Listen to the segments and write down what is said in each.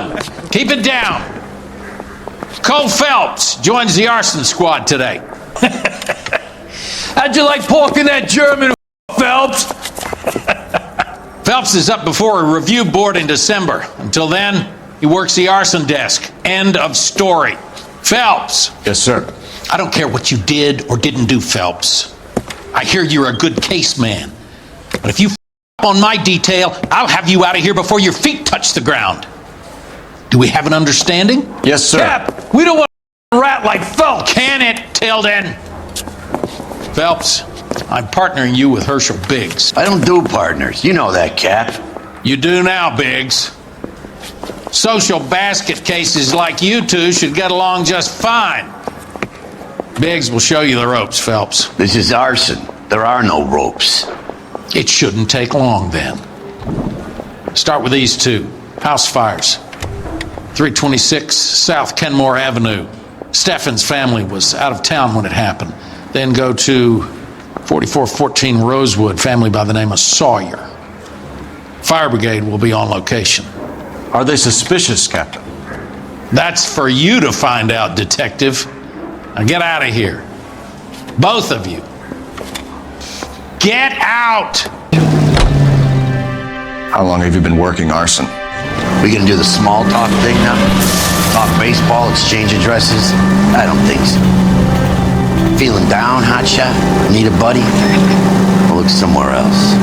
everyone. Keep it down. Cole Phelps joins the arson squad today. How'd you like porking that German, Phelps? Phelps is up before a review board in December. Until then, he works the arson desk. End of story. Phelps. Yes, sir. I don't care what you did or didn't do, Phelps. I hear you're a good case man. But if you on my detail, I'll have you out of here before your feet touch the ground. Do we have an understanding? Yes, sir. Cap, we don't want a rat like Phelps. Can it, Tilden? Phelps, I'm partnering you with Herschel Biggs. I don't do partners. You know that, Cap. You do now, Biggs. Social basket cases like you two should get along just fine. Biggs will show you the ropes, Phelps. This is arson. There are no ropes. It shouldn't take long, then. Start with these two. House fires. 326 South Kenmore Avenue. Steffen's family was out of town when it happened. Then go to 4414 Rosewood, family by the name of Sawyer. Fire brigade will be on location. Are they suspicious, Captain? That's for you to find out, Detective. Now get out of here. Both of you. Get out! How long have you been working arson? We gonna do the small talk thing now? Talk baseball, exchange addresses? I don't think so. Feeling down, hotshot? Need a buddy? We'll look somewhere else.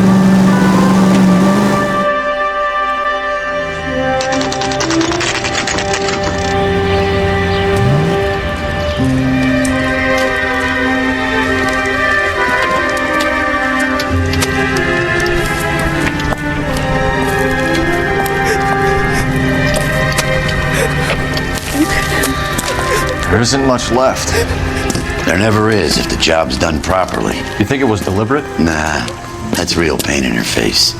There isn't much left. There never is if the job's done properly. You think it was deliberate? Nah, that's real pain in her face.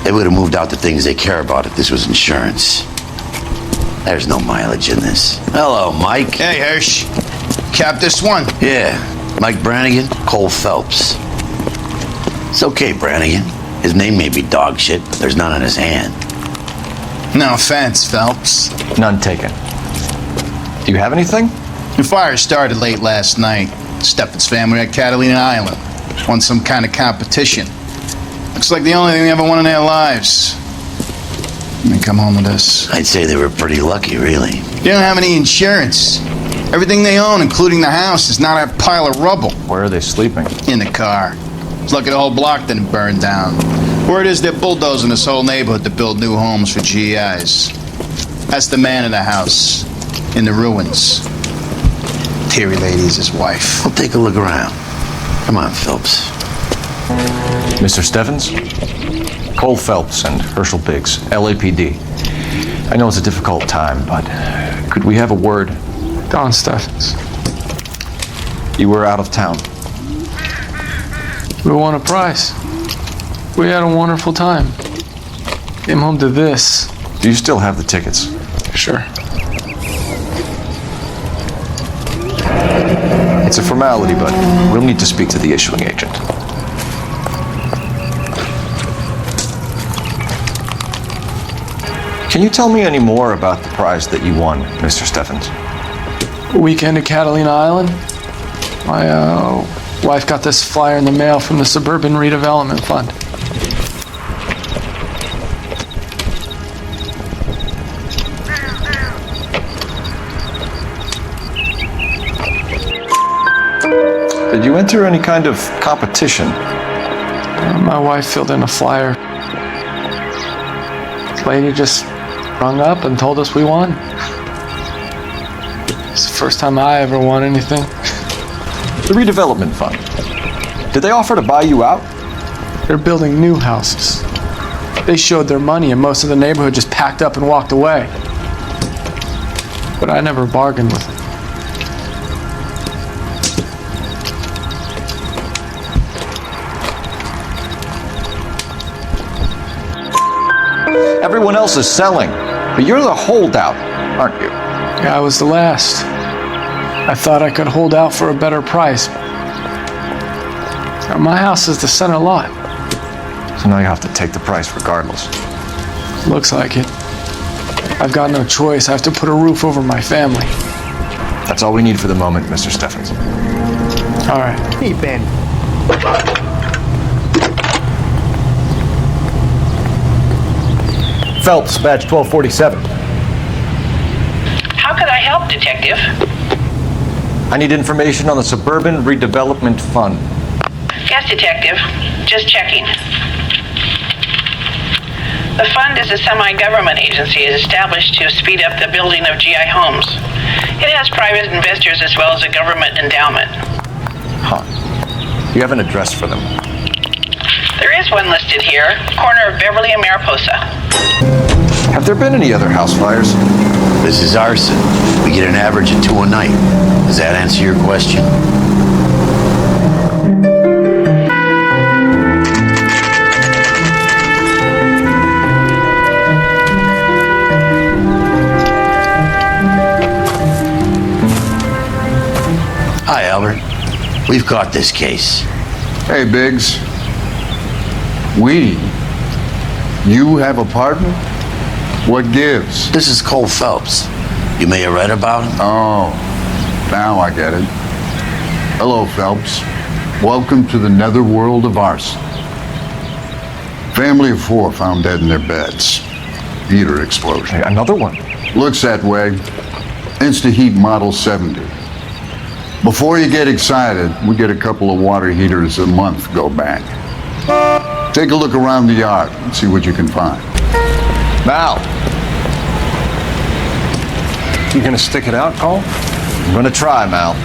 They would have moved out the things they care about if this was insurance. There's no mileage in this. Hello, Mike. Hey, Hirsch. Cap this one. Yeah, Mike Brannigan, Cole Phelps. It's okay, Brannigan. His name may be dog shit, but there's none on his hand. No offense, Phelps. None taken. Do you have anything? The fire started late last night. Steffen's family at Catalina Island. Won some kind of competition. Looks like the only thing they ever won in their lives. They come home with this. I'd say they were pretty lucky, really. They don't have any insurance. Everything they own, including the house, is not a pile of rubble. Where are they sleeping? In the car. It's lucky the whole block didn't burn down. Word is they're bulldozing this whole neighborhood to build new homes for GIs. That's the man in the house. In the ruins. Terry Lady's his wife. We'll take a look around. Come on, Phelps. Mr. Steffens? Cole Phelps and Herschel Biggs, LAPD. I know it's a difficult time, but could we have a word? Don Steffens. You were out of town. We won a prize. We had a wonderful time. Came home to this. Do you still have the tickets? Sure. It's a formality, but we'll need to speak to the issuing agent. Can you tell me any more about the prize that you won, Mr. Steffens? Weekend at Catalina Island. My wife got this flyer in the mail from the Suburban Redevelopment Fund. Did you enter any kind of competition? My wife filled in a flyer. This lady just rung up and told us we won. It's the first time I ever won anything. The redevelopment fund. Did they offer to buy you out? They're building new houses. They showed their money and most of the neighborhood just packed up and walked away. But I never bargained with them. Everyone else is selling, but you're the holdout, aren't you? Yeah, I was the last. I thought I could hold out for a better price. My house is the center lot. So now you have to take the price regardless. Looks like it. I've got no choice. I have to put a roof over my family. That's all we need for the moment, Mr. Steffens. All right. Hey, Ben. Phelps, badge 1247. How could I help, Detective? I need information on the Suburban Redevelopment Fund. Yes, Detective. Just checking. The fund is a semi-government agency established to speed up the building of GI homes. It has private investors as well as a government endowment. Huh. You have an address for them? There is one listed here, corner of Beverly and Mariposa. Have there been any other house fires? This is Arson. We get an average of 2 a night. Does that answer your question? Hi, Albert. We've got this case. Hey, Biggs. You have a partner? What gives? This is Cole Phelps. You may have read about him. Oh, now I get it. Hello, Phelps. Welcome to the netherworld of arson. Family of 4 found dead in their beds. Heater explosion. Hey, another one. Looks that way. Insta-Heat Model 70. Before you get excited, we get a couple of water heaters a month go back. Take a look around the yard and see what you can find. Mal, You gonna stick it out, Cole? I'm gonna try, Mal.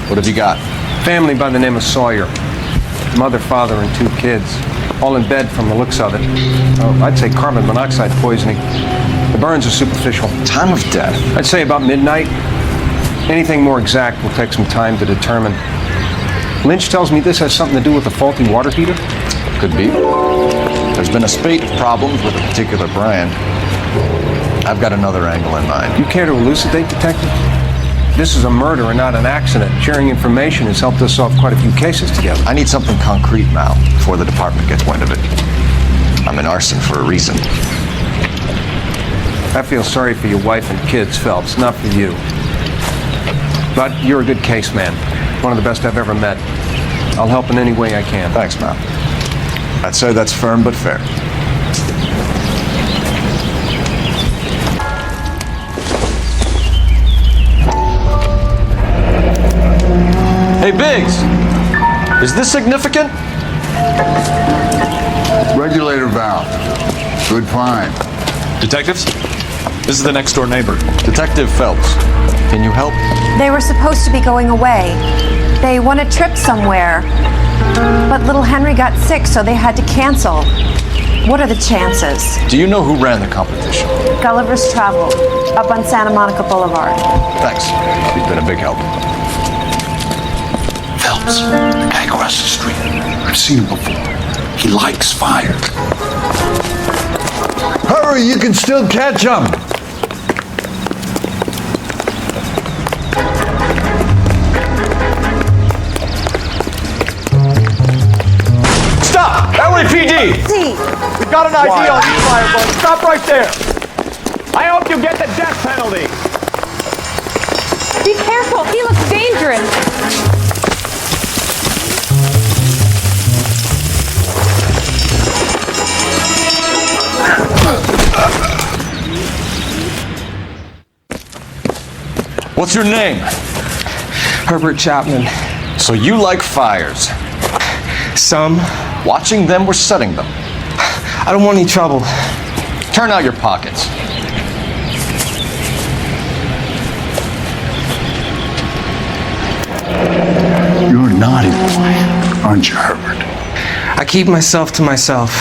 What have you got? Family by the name of Sawyer. Mother, father, and 2 kids. All in bed from the looks of it. Oh, I'd say carbon monoxide poisoning. The burns are superficial. Time of death. I'd say about midnight. Anything more exact will take some time to determine. Lynch tells me this has something to do with a faulty water heater. Could be. There's been a spate of problems with a particular brand. I've got another angle in mind. You care to elucidate, Detective? This is a murder and not an accident. Sharing information has helped us solve quite a few cases together. I need something concrete, Mal, before the department gets wind of it. I'm in arson for a reason. I feel sorry for your wife and kids, Phelps, not for you. But you're a good case man. One of the best I've ever met. I'll help in any way I can. Thanks, Mal. I'd say that's firm but fair. Hey, Biggs! Is this significant? Regulator valve. Good find. Detectives, this is the next door neighbor. Detective Phelps, can you help? They were supposed to be going away. They won a trip somewhere. But little Henry got sick, so they had to cancel. What are the chances? Do you know who ran the competition? Gulliver's Travel, up on Santa Monica Boulevard. Thanks. You've been a big help. Phelps, the guy across the street. I've seen him before. He likes fire. Hurry, you can still catch him. Stop! LAPD! See, We've got an ID on you, Fireball. Stop right there! I hope you get the death penalty! be careful. He looks dangerous. What's your name? Herbert Chapman. So you like fires. Some. Watching them or setting them? I don't want any trouble. Turn out your pockets. You're a naughty boy, aren't you, Herbert? I keep myself to myself.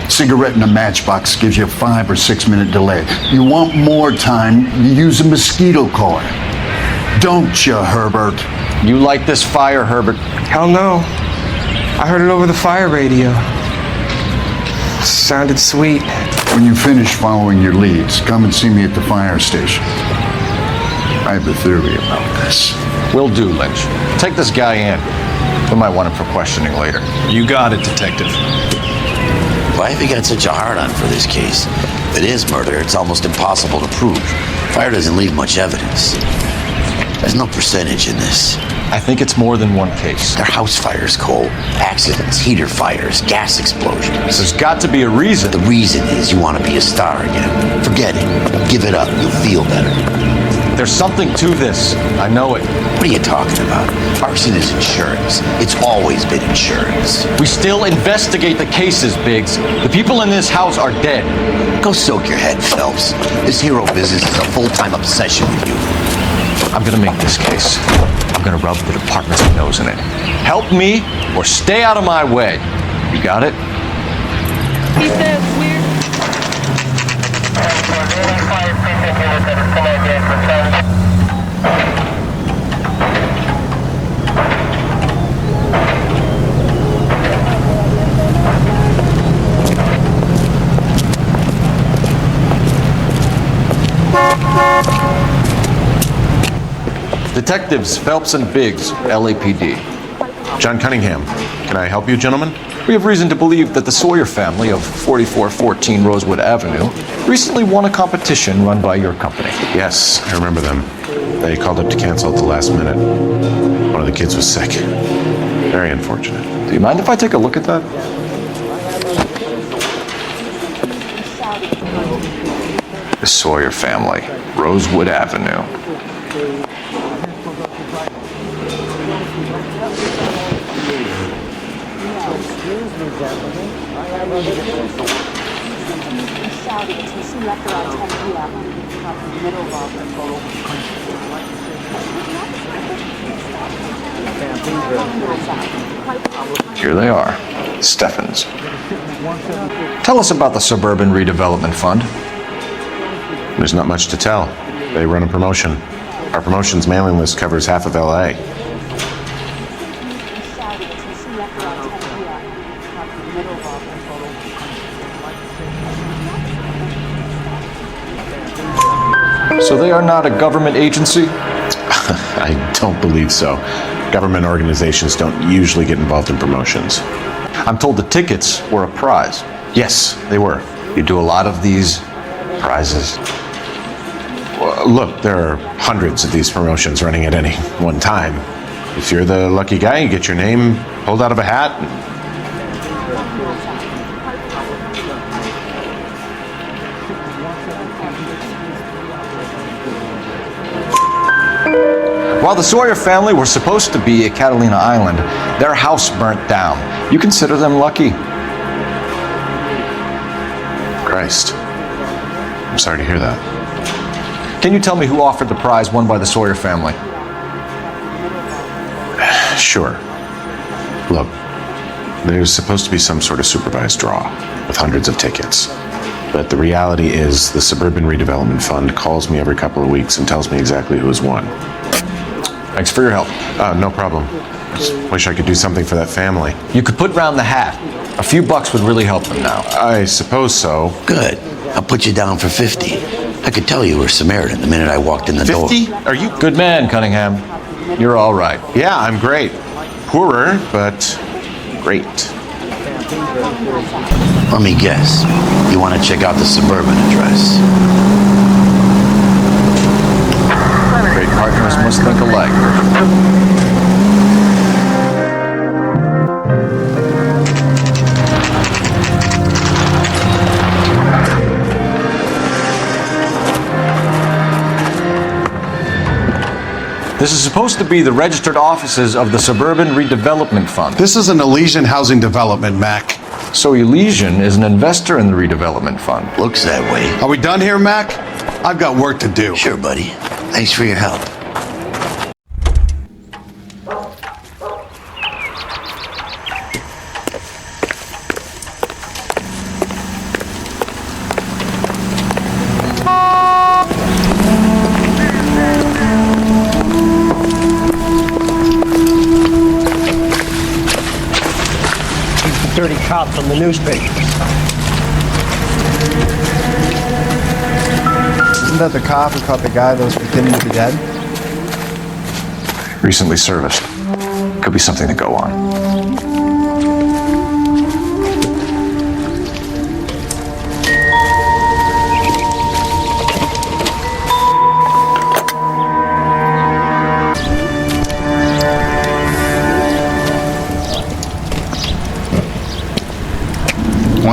Cigarette in a matchbox gives you a 5 or 6 minute delay. You want more time, you use a mosquito coil. Don't you, Herbert? You like this fire, Herbert? Hell no. I heard it over the fire radio. Sounded sweet. When you finish following your leads, come and see me at the fire station. I have a theory about this. Will do, Lynch. Take this guy in. We might want him for questioning later. You got it, Detective. why have you got such a hard-on for this case? If it is murder, it's almost impossible to prove. Fire doesn't leave much evidence. There's no percentage in this. I think it's more than one case. They're house fires, Cole. Accidents, heater fires, gas explosions. There's got to be a reason. The reason is you want to be a star again. Forget it. Give it up. You'll feel better. There's something to this. I know it. What are you talking about? Arson is insurance. It's always been insurance. We still investigate the cases, Biggs. The people in this house are dead. Go soak your head, Phelps. This hero business is a full-time obsession with you. I'm gonna make this case. I'm gonna rub the department's nose in it. Help me or stay out of my way. You got it? He says weird. Detectives Phelps and Biggs, LAPD. John Cunningham. Can I help you, gentlemen? We have reason to believe that the Sawyer family of 4414 Rosewood Avenue recently won a competition run by your company. Yes, I remember them. They called up to cancel at the last minute. One of the kids was sick. Very unfortunate. Do you mind if I take a look at that? The Sawyer family, Rosewood Avenue. Here they are, Steffens. Tell us about the Suburban Redevelopment Fund. There's not much to tell. They run a promotion. Our promotion's mailing list covers half of LA. So they are not a government agency? I don't believe so. Government organizations don't usually get involved in promotions. I'm told the tickets were a prize. Yes, they were. You do a lot of these prizes. Well, look, there are hundreds of these promotions running at any one time. If you're the lucky guy, you get your name pulled out of a hat. While the Sawyer family were supposed to be at Catalina Island, their house burnt down. You consider them lucky? Christ. I'm sorry to hear that. Can you tell me who offered the prize won by the Sawyer family? Sure. Look, there's supposed to be some sort of supervised draw with hundreds of tickets. But the reality is the Suburban Redevelopment Fund calls me every couple of weeks and tells me exactly who has won. Thanks for your help. No problem. Just wish I could do something for that family. You could put round the hat. A few bucks would really help them now. I suppose so. Good. I'll put you down for 50. I could tell you were Samaritan the minute I walked in the door. 50? Are you good man, Cunningham? You're all right. Yeah, I'm great. Poorer, but great. Let me guess. You want to check out the Suburban address? Great partners must think alike. This is supposed to be the registered offices of the Suburban Redevelopment Fund. This is an Elysian housing development, Mac. So Elysian is an investor in the redevelopment fund. Looks that way. Are we done here, Mac? I've got work to do. Sure, buddy. Thanks for your help. Dirty cop from the newspaper. Isn't that the cop who caught the guy that was pretending to be dead? Recently serviced. Could be something to go on.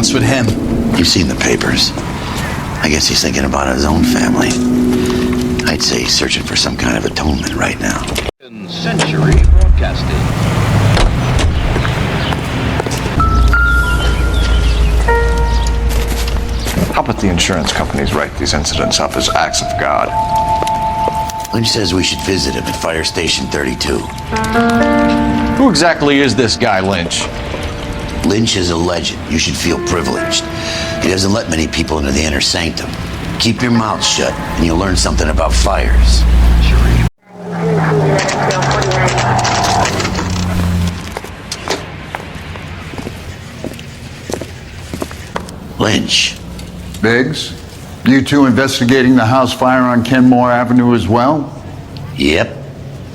What's with him? You've seen the papers. I guess he's thinking about his own family. I'd say he's searching for some kind of atonement right now. Century Broadcasting. How about the insurance companies write these incidents up as acts of God? Lynch says we should visit him at Fire Station 32. Who exactly is this guy, Lynch? Lynch is a legend. You should feel privileged. He doesn't let many people into the inner sanctum. Keep your mouth shut, and you'll learn something about fires. Lynch. Biggs, you two investigating the house fire on Kenmore Avenue as well? Yep.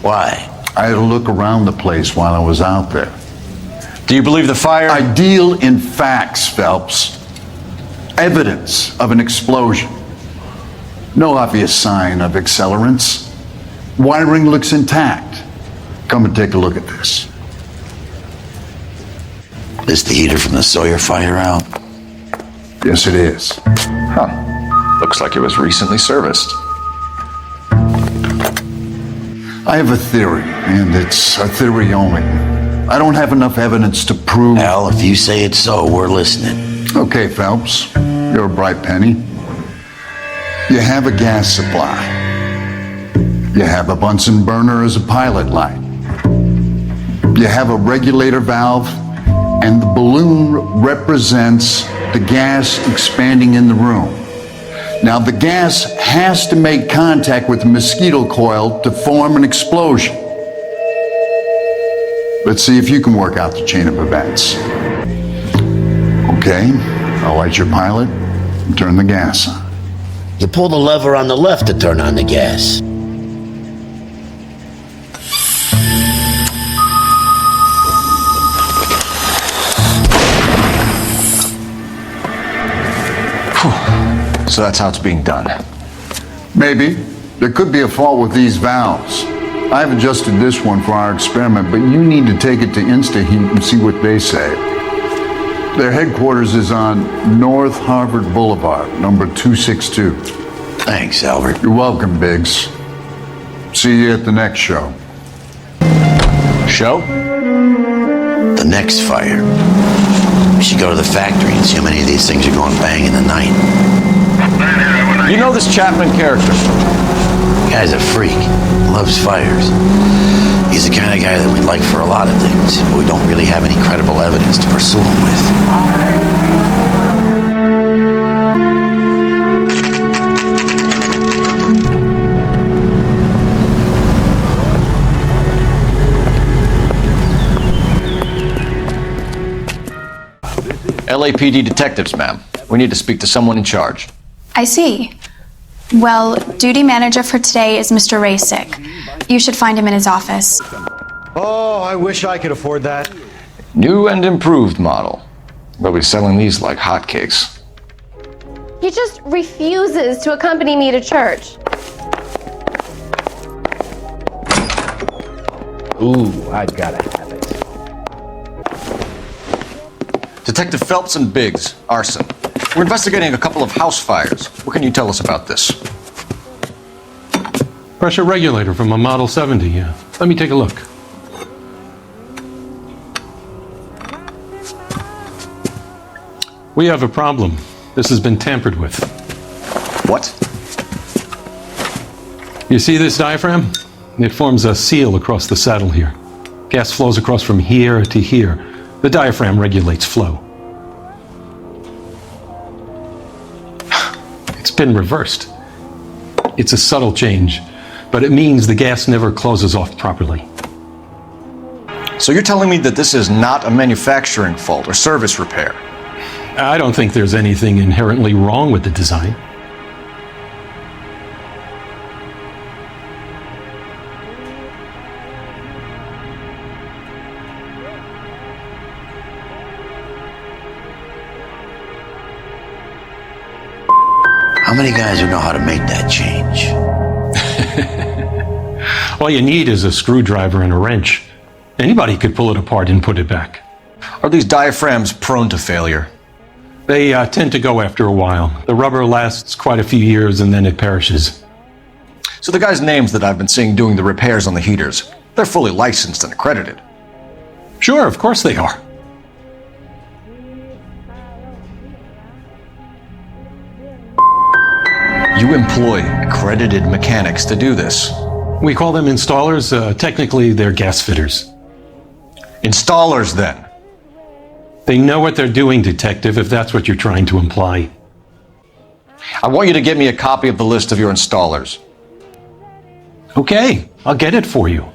Why? I had a look around the place while I was out there. Do you believe the fire? I deal in facts, Phelps. Evidence of an explosion. No obvious sign of accelerants. Wiring looks intact. Come and take a look at this. Is the heater from the Sawyer fire out? Yes, it is. Huh. Looks like it was recently serviced. I have a theory, and it's a theory only. I don't have enough evidence to prove... Al, if you say it's so, we're listening. Okay, Phelps. You're a bright penny. You have a gas supply. You have a Bunsen burner as a pilot light. You have a regulator valve, and the balloon represents the gas expanding in the room. Now, the gas has to make contact with the mosquito coil to form an explosion. Let's see if you can work out the chain of events. Okay, I'll light your pilot and turn the gas on. You pull the lever on the left to turn on the gas. So that's how it's being done. Maybe. There could be a fault with these valves. I've adjusted this one for our experiment, but you need to take it to InstaHeat and see what they say. Their headquarters is on North Harvard Boulevard, number 262. Thanks, Albert. You're welcome, Biggs. See you at the next show. Show? The next fire. We should go to the factory and see how many of these things are going bang in the night. You know this Chapman character? The guy's a freak. Loves fires. He's the kind of guy that we'd like for a lot of things, but we don't really have any credible evidence to pursue him with. LAPD detectives, ma'am. We need to speak to someone in charge. I see. Well, duty manager for today is Mr. Rasick. You should find him in his office. Oh, I wish I could afford that. New and improved model. They'll be selling these like hotcakes. He just refuses to accompany me to church. Ooh, I've got to have it. Detective Phelps and Biggs, Arson. We're investigating a couple of house fires. What can you tell us about this? Pressure regulator from a Model 70, yeah. Let me take a look. We have a problem. This has been tampered with. What? You see this diaphragm? It forms a seal across the saddle here. Gas flows across from here to here. The diaphragm regulates flow. It's been reversed. It's a subtle change, but it means the gas never closes off properly. So you're telling me that this is not a manufacturing fault or service repair? I don't think there's anything inherently wrong with the design. How many guys would know how to make that change? All you need is a screwdriver and a wrench. Anybody could pull it apart and put it back. Are these diaphragms prone to failure? They tend to go after a while. The rubber lasts quite a few years and then it perishes. So the guys' names that I've been seeing doing the repairs on the heaters, they're fully licensed and accredited. Sure, of course they are. You employ accredited mechanics to do this. We call them installers. Technically, they're gas fitters. Installers, then? They know what they're doing, Detective, if that's what you're trying to imply. I want you to get me a copy of the list of your installers. Okay, I'll get it for you.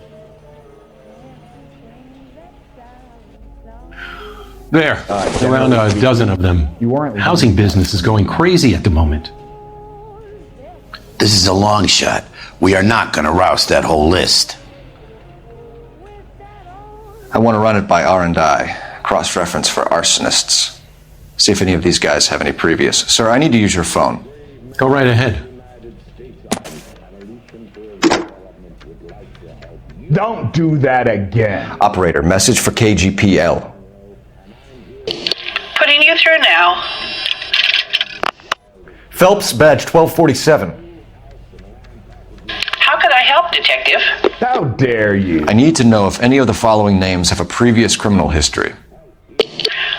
There, around a dozen of them. Housing business is going crazy at the moment. This is a long shot. We are not going to roust that whole list. I want to run it by R&I, cross-reference for arsonists. See if any of these guys have any previous. Sir, I need to use your phone. Go right ahead. Don't do that again. Operator, message for KGPL. Putting you through now. Phelps, badge 1247. How could I help, Detective? How dare you? I need to know if any of the following names have a previous criminal history.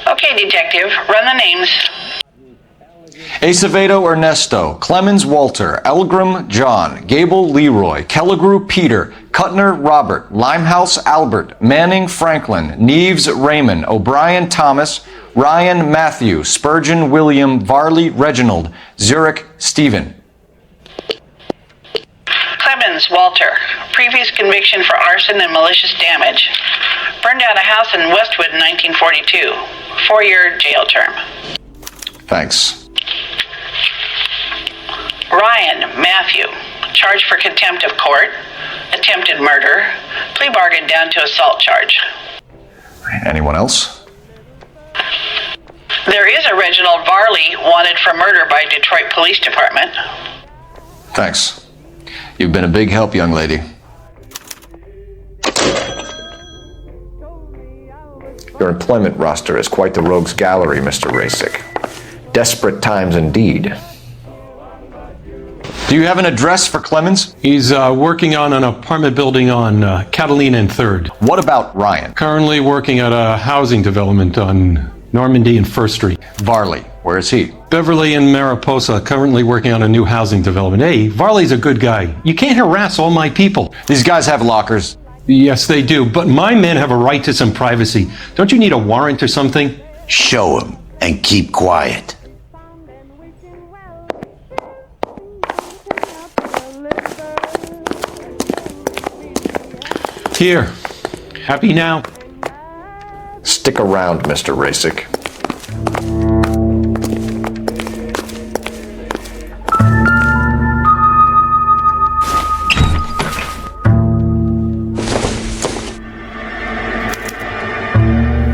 Okay, Detective, run the names. Acevedo Ernesto, Clemens Walter, Elgram John, Gable Leroy, Kelligrew Peter, Cutner Robert, Limehouse Albert, Manning Franklin, Neves Raymond, O'Brien Thomas, Ryan Matthew, Spurgeon William, Varley Reginald, Zurich Stephen. Clemens Walter, previous conviction for arson and malicious damage. Burned down a house in Westwood in 1942. 4-year jail term. Thanks. Ryan Matthew, charged for contempt of court, attempted murder, plea bargain down to assault charge. Anyone else? There is a Reginald Varley wanted for murder by Detroit Police Department. Thanks. You've been a big help, young lady. Your employment roster is quite the rogues gallery, Mr. Rasick. Desperate times indeed. Do you have an address for Clemens? He's working on an apartment building on Catalina and 3rd. What about Ryan? Currently working at a housing development on Normandy and 1st Street. Varley, where is he? Beverly and Mariposa, currently working on a new housing development. Hey, Varley's a good guy. You can't harass all my people. These guys have lockers. Yes, they do, but my men have a right to some privacy. Don't you need a warrant or something? Show him and keep quiet. Here. Happy now? Stick around, Mr. Rasick.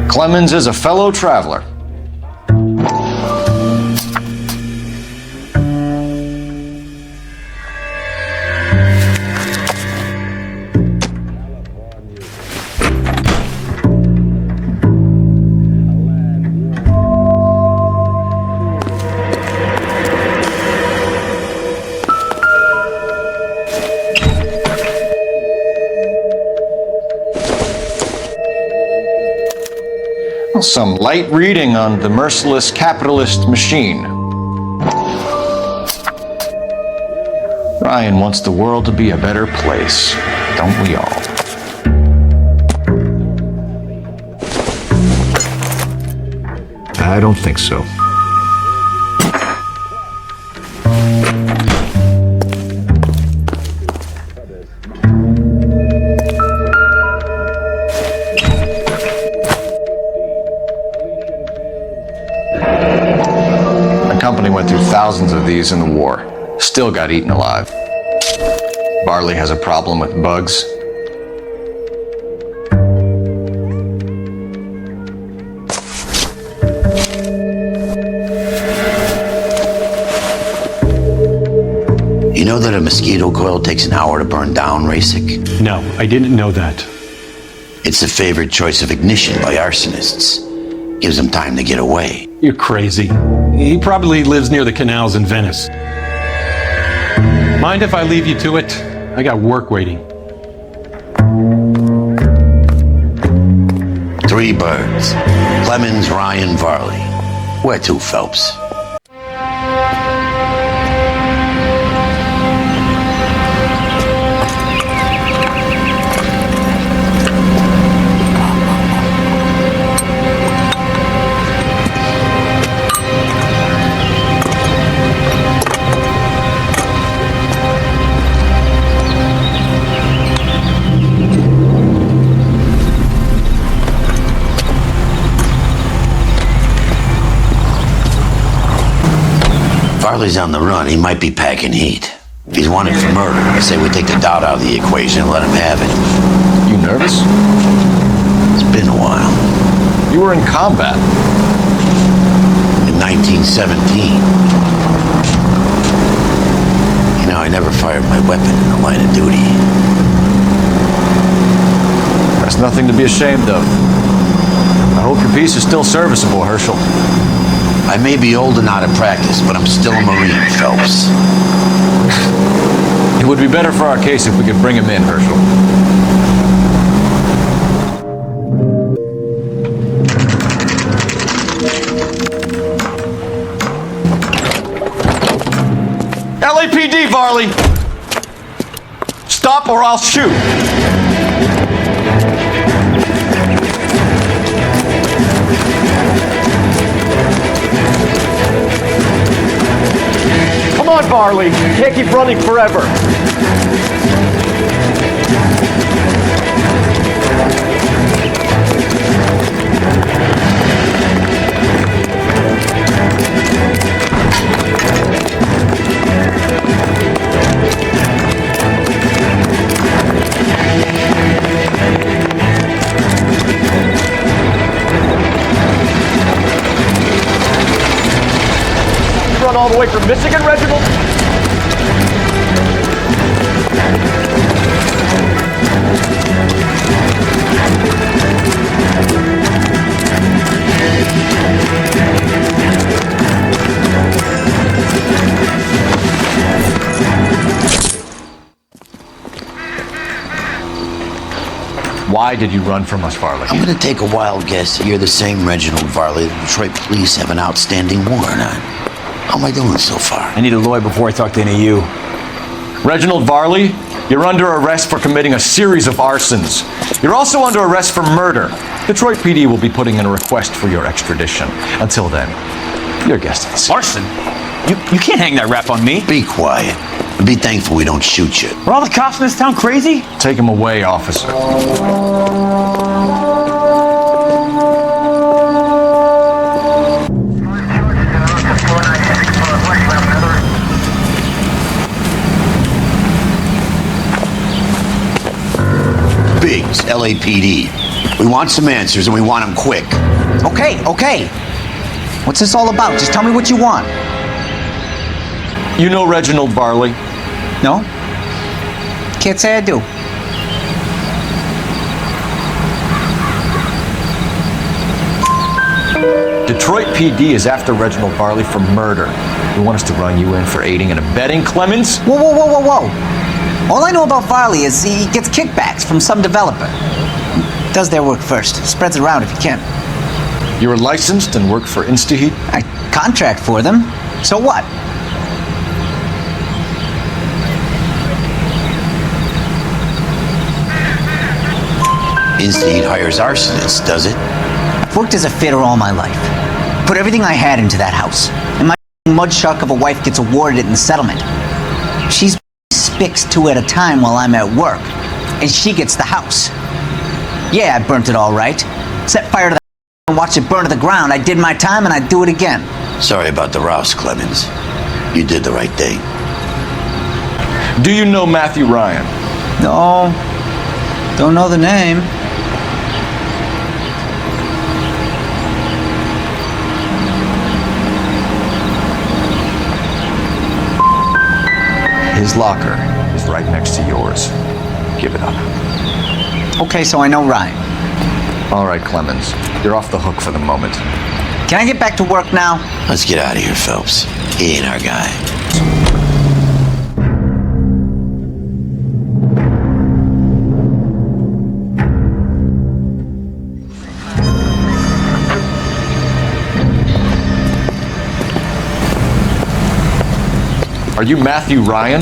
Clemens is a fellow traveler. Some light reading on the merciless capitalist machine. Ryan wants the world to be a better place, don't we all? I don't think so. Went through thousands of these in the war. Still got eaten alive. Varley has a problem with bugs. You know that a mosquito coil takes an hour to burn down, Rasick? No, I didn't know that. It's the favored choice of ignition by arsonists. Gives them time to get away. You're crazy. He probably lives near the canals in Venice. Mind if I leave you to it? I got work waiting. 3 birds. Clemens, Ryan, Varley. Where to, Phelps? Varley's on the run. He might be packing heat. If he's wanted for murder, I say we take the doubt out of the equation and let him have it. You nervous? It's been a while. You were in combat. In 1917. You know, I never fired my weapon in the line of duty. That's nothing to be ashamed of. I hope your piece is still serviceable, Herschel. I may be old and out of practice, but I'm still a Marine, Phelps. It would be better for our case if we could bring him in, Herschel. LAPD, Varley! Stop or I'll shoot! Come on, Varley. Can't keep running forever. Run all the way from Michigan, Reginald? Why did you run from us, Varley? I'm gonna take a wild guess that you're the same Reginald Varley the Detroit police have an outstanding warrant on. How am I doing so far? I need a lawyer before I talk to any of you. Reginald Varley, you're under arrest for committing a series of arsons. You're also under arrest for murder. Detroit PD will be putting in a request for your extradition. Until then, your guest is. Arson? You can't hang that rap on me. Be quiet. And be thankful we don't shoot you. Are all the cops in this town crazy? Take him away, officer. Biggs, LAPD. We want some answers and we want them quick. Okay. What's this all about? Just tell me what you want. You know Reginald Varley? No? Can't say I do. Detroit PD is after Reginald Varley for murder. They want us to run you in for aiding and abetting, Clemens? Whoa. All I know about Varley is he gets kickbacks from some developer. Does their work first. Spreads it around if he can. You're licensed and work for InstaHeat? I contract for them. So what? InstaHeat hires arsonists, does it? I've worked as a fitter all my life. Put everything I had into that house. And my mudshuck of a wife gets awarded it in the settlement. She's spics 2 at a time while I'm at work. And she gets the house. Yeah, I burnt it all right. Set fire to the and watched it burn to the ground. I did my time and I'd do it again. Sorry about the rouse, Clemens. You did the right thing. Do you know Matthew Ryan? No. Don't know the name. His locker is right next to yours. Give it up. Okay, so I know Ryan. All right, Clemens. You're off the hook for the moment. Can I get back to work now? Let's get out of here, Phelps. He ain't our guy. Are you Matthew Ryan?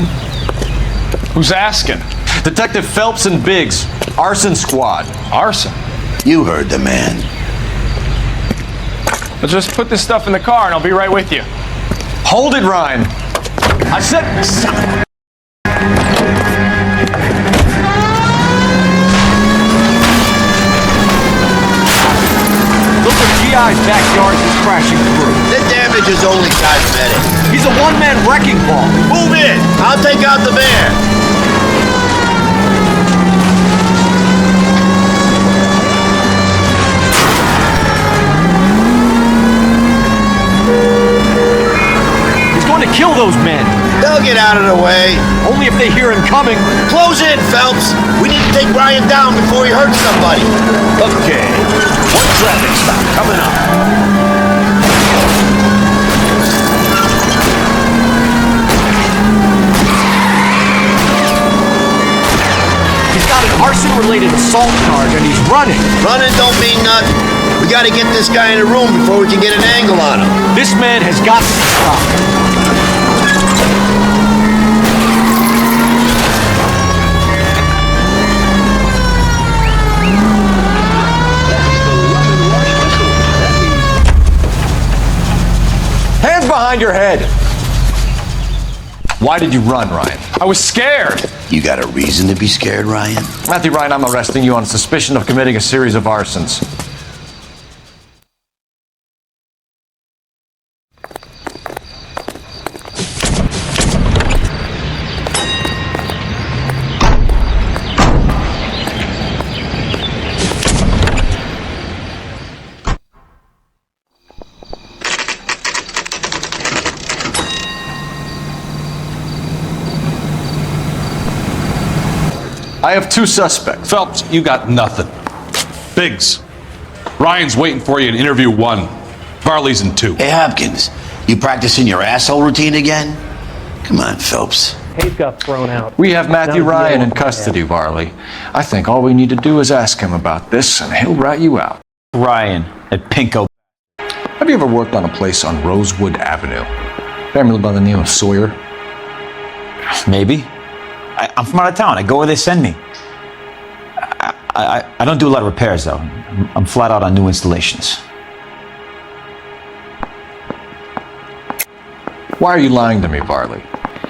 Who's asking? Detective Phelps and Biggs, Arson Squad. Arson? You heard the man. Let's just put this stuff in the car and I'll be right with you. Hold it, Ryan. I said... Look at GI's backyard is crashing through. The damage is only cosmetic. He's a one-man wrecking ball. Move in. I'll take out the van. To kill those men. They'll get out of the way. Only if they hear him coming. Close in, Phelps. We need to take Ryan down before he hurts somebody. Okay. One traffic stop coming up. He's got an arson-related assault charge and he's running. Running don't mean nothing. We gotta get this guy in the room before we can get an angle on him. This man has got to stop. Hands behind your head. Why did you run, Ryan? I was scared. You got a reason to be scared, Ryan? Matthew Ryan, I'm arresting you on suspicion of committing a series of arsons. I have two suspects. Phelps, you got nothing. Biggs, Ryan's waiting for you in interview 1. Varley's in 2. Hey, Hopkins, you practicing your asshole routine again? Come on, Phelps. Hayes got thrown out. We have Matthew Now Ryan in the custody, Varley. I think all we need to do is ask him about this, and he'll rat you out. Ryan at Pinko. Have you ever worked on a place on Rosewood Avenue? Family by the name of Sawyer? Maybe. I'm from out of town. I go where they send me. I don't do a lot of repairs, though. I'm flat out on new installations. Why are you lying to me, Varley?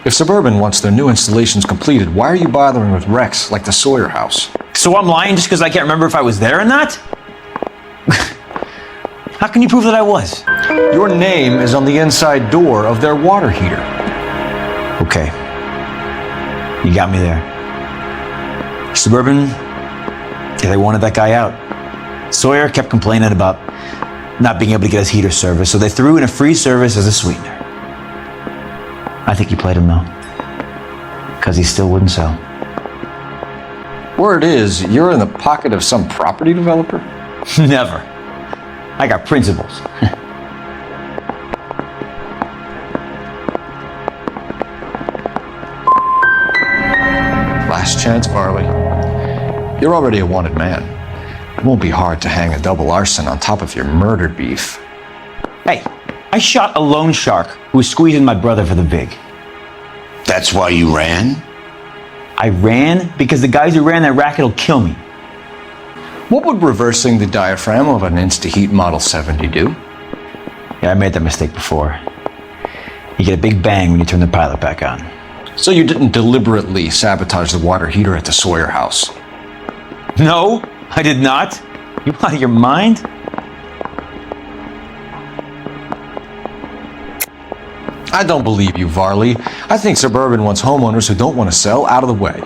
If Suburban wants their new installations completed, why are you bothering with wrecks like the Sawyer house? So I'm lying just because I can't remember if I was there or not? How can you prove that I was? Your name is on the inside door of their water heater. Okay. You got me there. Suburban, they wanted that guy out. Sawyer kept complaining about not being able to get his heater service, so they threw in a free service as a sweetener. I think he played him though, because he still wouldn't sell. Word is, you're in the pocket of some property developer? Never. I got principles. Last chance, Varley. You're already a wanted man. It won't be hard to hang a double arson on top of your murder beef. Hey, I shot a loan shark who was squeezing my brother for the vig. That's why you ran? I ran because the guys who ran that racket will kill me. What would reversing the diaphragm of an Insta-Heat Model 70 do? Yeah, I made that mistake before. You get a big bang when you turn the pilot back on. So you didn't deliberately sabotage the water heater at the Sawyer house? No, I did not. You out of your mind? I don't believe you, Varley. I think Suburban wants homeowners who don't want to sell out of the way.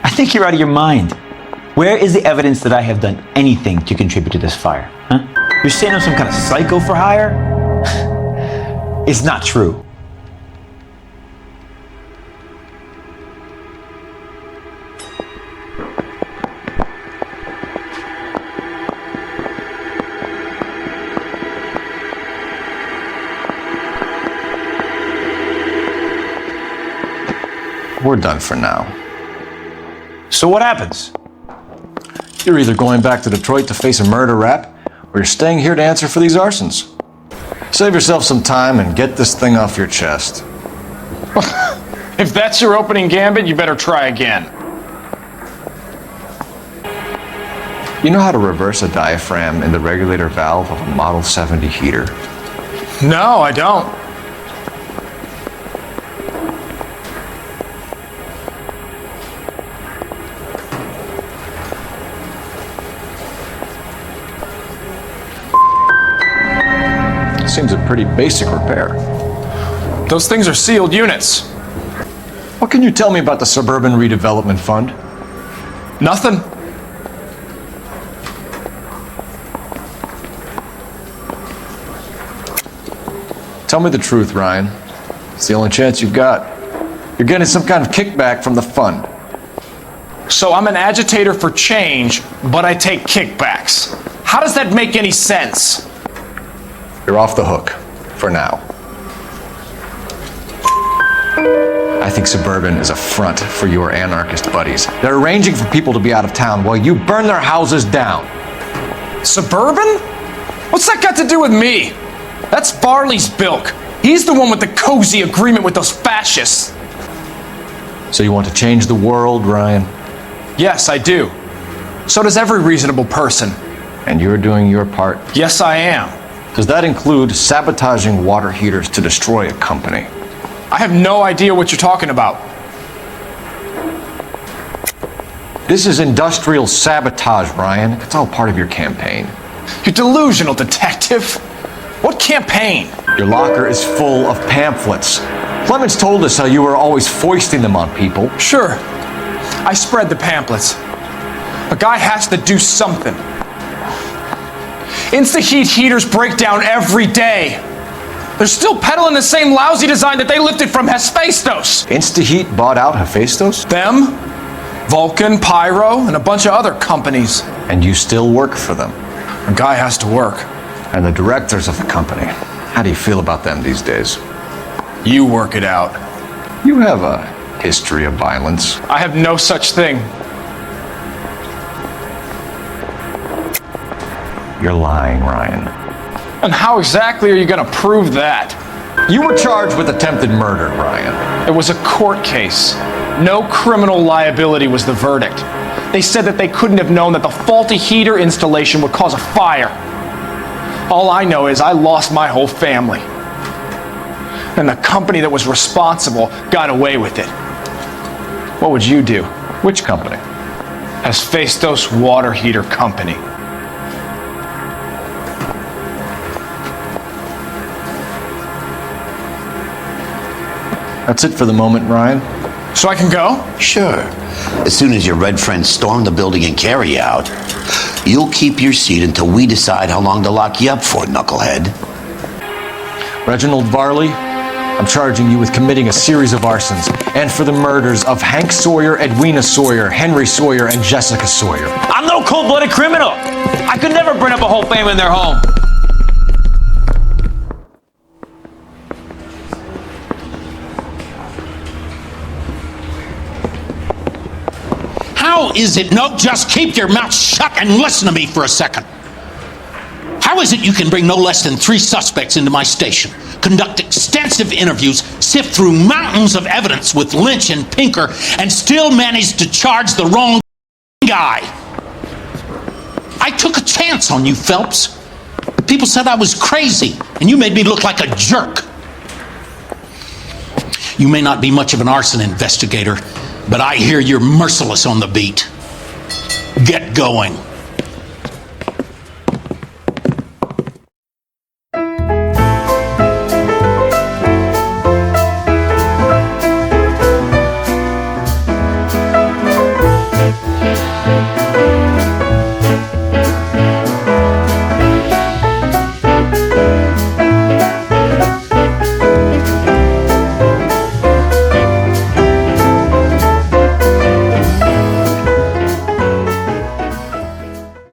I think you're out of your mind. Where is the evidence that I have done anything to contribute to this fire? Huh? You're saying I'm some kind of psycho for hire? It's not true. We're done for now. So what happens? You're either going back to Detroit to face a murder rap, or you're staying here to answer for these arsons. Save yourself some time and get this thing off your chest. If that's your opening gambit, you better try again. You know how to reverse a diaphragm in the regulator valve of a Model 70 heater? No, I don't. Seems a pretty basic repair. Those things are sealed units. What can you tell me about the Suburban Redevelopment Fund? Nothing. Tell me the truth, Ryan. It's the only chance you've got. You're getting some kind of kickback from the fund. So I'm an agitator for change, but I take kickbacks. How does that make any sense? You're off the hook. For now. I think Suburban is a front for your anarchist buddies. They're arranging for people to be out of town while you burn their houses down. Suburban? What's that got to do with me? That's Farley's bilk. He's the one with the cozy agreement with those fascists. So you want to change the world, Ryan? Yes, I do. So does every reasonable person. And you're doing your part? Yes, I am. Does that include sabotaging water heaters to destroy a company? I have no idea what you're talking about. This is industrial sabotage, Ryan. It's all part of your campaign. You're delusional, detective. What campaign? Your locker is full of pamphlets. Clemens told us how you were always foisting them on people. Sure. I spread the pamphlets. A guy has to do something. Insta-heat heaters break down every day. They're still peddling the same lousy design that they lifted from Hephaestus. Insta-heat bought out Hephaestus? Them, Vulcan, Pyro, and a bunch of other companies. And you still work for them? A guy has to work. And the directors of the company. How do you feel about them these days? You work it out. You have a history of violence. I have no such thing. You're lying, Ryan. And how exactly are you going to prove that? You were charged with attempted murder, Ryan. It was a court case. No criminal liability was the verdict. They said that they couldn't have known that the faulty heater installation would cause a fire. All I know is I lost my whole family. And the company that was responsible got away with it. What would you do? Which company? Hephaestus Water Heater Company. That's it for the moment, Ryan. So I can go? Sure. As soon as your red friends storm the building and carry you out, you'll keep your seat until we decide how long to lock you up for, knucklehead. Reginald Varley, I'm charging you with committing a series of arsons and for the murders of Hank Sawyer, Edwina Sawyer, Henry Sawyer, and Jessica Sawyer. I'm no cold-blooded criminal. I could never burn up a whole family in their home. How is it, no, just keep your mouth shut and listen to me for a second. How is it you can bring no less than 3 suspects into my station, conduct extensive interviews, sift through mountains of evidence with Lynch and Pinker, and still manage to charge the wrong guy? I took a chance on you, Phelps. The people said I was crazy, and you made me look like a jerk. You may not be much of an arson investigator, but I hear you're merciless on the beat. Get going.